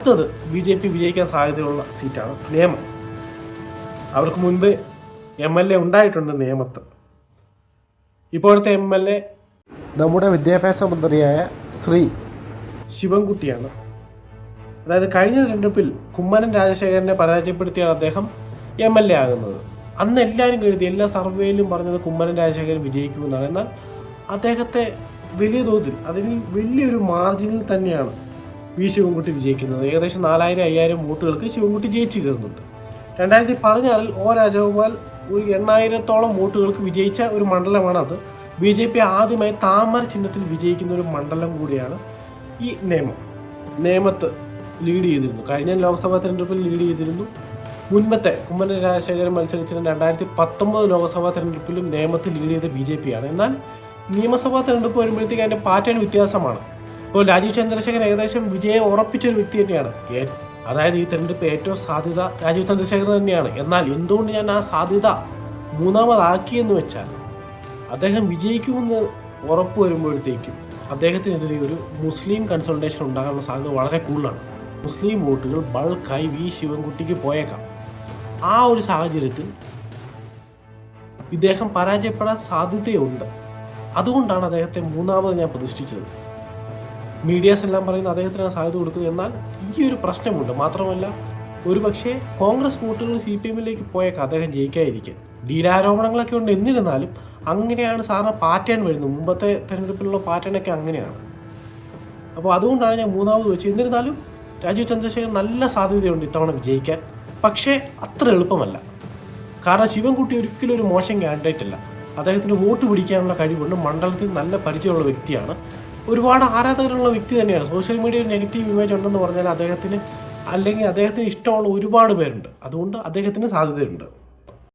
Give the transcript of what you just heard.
അടുത്തത് BJP വിജയിക്കാൻ സാധ്യതയുള്ള സീറ്റാണ് നേമം. അവർക്ക് മുൻപ് MLA ഉണ്ടായിട്ടുണ്ട് നേമത്ത്. ഇപ്പോഴത്തെ MLA നമ്മുടെ വിദ്യാഭ്യാസ മന്ത്രിയായ ശ്രീ ശിവൻകുട്ടിയാണ്. അതായത് കഴിഞ്ഞ തെരഞ്ഞെടുപ്പിൽ കുമ്മനം രാജശേഖരനെ പരാജയപ്പെടുത്തിയാണ് അദ്ദേഹം MLA ആകുന്നത്. അന്ന് എല്ലാവരും കരുതി, എല്ലാ സർവേയിലും പറഞ്ഞത് കുമ്മനം രാജശേഖരൻ വിജയിക്കുമെന്നാണ്. എന്നാൽ അദ്ദേഹത്തെ വലിയ തോതിൽ, അതിന് വലിയൊരു മാർജിനിൽ തന്നെയാണ് ശിവൻകുട്ടി വിജയിക്കുന്നത്. ഏകദേശം 4000-5000 വോട്ടുകൾക്ക് ശിവൻകുട്ടി ജയിച്ചു കയറുന്നുണ്ട്. 2016 O രാജഗോപാൽ ഒരു 8000-ഓളം വോട്ടുകൾക്ക് വിജയിച്ച ഒരു മണ്ഡലമാണത്. BJP ആദ്യമായി താമര ചിഹ്നത്തിൽ വിജയിക്കുന്ന ഒരു മണ്ഡലം കൂടിയാണ് ഈ നേമത്ത് ലീഡ് ചെയ്തിരുന്നു. കഴിഞ്ഞ ലോക്സഭാ തെരഞ്ഞെടുപ്പിൽ ലീഡ് ചെയ്തിരുന്നു. മുൻപത്തെ കുമ്മനം രാജശേഖരൻ മത്സരിച്ചിരുന്ന 2019 ലോക്സഭാ തെരഞ്ഞെടുപ്പിലും നേമത്ത് ലീഡ് ചെയ്ത BJP ആണ്. എന്നാൽ നിയമസഭാ തെരഞ്ഞെടുപ്പ് വരുമ്പോഴത്തേക്ക് അതിൻ്റെ പാറ്റേൺ വ്യത്യാസമാണ്. ഇപ്പോൾ രാജീവ് ചന്ദ്രശേഖരൻ ഏകദേശം വിജയം ഉറപ്പിച്ചൊരു വ്യക്തി തന്നെയാണ്. അതായത് ഈ തെരഞ്ഞെടുപ്പ് ഏറ്റവും സാധ്യത രാജീവ് ചന്ദ്രശേഖരൻ തന്നെയാണ്. എന്നാൽ എന്തുകൊണ്ട് ഞാൻ ആ സാധ്യത മൂന്നാമതാക്കിയെന്ന് വെച്ചാൽ, അദ്ദേഹം വിജയിക്കുമെന്ന് ഉറപ്പ് വരുമ്പോഴത്തേക്കും അദ്ദേഹത്തിനെതിരെ ഒരു മുസ്ലിം കൺസൾട്ടേഷൻ ഉണ്ടാകാനുള്ള സാധ്യത വളരെ കൂടുതലാണ്. മുസ്ലിം വോട്ടുകൾ ബൾക്കായി ശിവൻകുട്ടിക്ക് പോയേക്കാം. ആ ഒരു സാഹചര്യത്തിൽ ഇദ്ദേഹം പരാജയപ്പെടാൻ സാധ്യതയുണ്ട്. അതുകൊണ്ടാണ് അദ്ദേഹത്തെ മൂന്നാമത് ഞാൻ പ്രതിഷ്ഠിച്ചത്. മീഡിയാസ് എല്ലാം പറയുന്നത് അദ്ദേഹത്തിന് സാധ്യത കൊടുക്കുന്നത്. എന്നാൽ ഈ ഒരു പ്രശ്നമുണ്ട്. മാത്രമല്ല, ഒരുപക്ഷെ കോൺഗ്രസ് വോട്ടുകൾ CPM-ലേക്ക് പോയേക്കാം അദ്ദേഹം ജയിക്കാതിരിക്കാൻ. ഡീലാരോപണങ്ങളൊക്കെ ഉണ്ട്. എന്നിരുന്നാലും അങ്ങനെയാണ് സാറിന് പാറ്റേൺ വരുന്നത്. മുമ്പത്തെ തെരഞ്ഞെടുപ്പിലുള്ള പാറ്റേണൊക്കെ അങ്ങനെയാണ്. അപ്പോൾ അതുകൊണ്ടാണ് ഞാൻ മൂന്നാമത് വെച്ചത്. എന്നിരുന്നാലും രാജീവ് ചന്ദ്രശേഖരൻ നല്ല സാധ്യതയുണ്ട് ഇത്തവണ വിജയിക്കാൻ. പക്ഷേ അത്ര എളുപ്പമല്ല. കാരണം ശിവൻകുട്ടി ഒരിക്കലും ഒരു മോശം കാൻഡിഡേറ്റ് അല്ല. അദ്ദേഹത്തിന് വോട്ട് പിടിക്കാനുള്ള കഴിവുണ്ട്. മണ്ഡലത്തിൽ നല്ല പരിചയമുള്ള വ്യക്തിയാണ്. ഒരുപാട് ആരാധകരുള്ള വ്യക്തി തന്നെയാണ്. സോഷ്യൽ മീഡിയയിൽ നെഗറ്റീവ് ഇമേജ് ഉണ്ടെന്ന് പറഞ്ഞാൽ അദ്ദേഹത്തിന് ഇഷ്ടമുള്ള ഒരുപാട് പേരുണ്ട്. അതുകൊണ്ട് അദ്ദേഹത്തിന് സാധ്യതയുണ്ട്.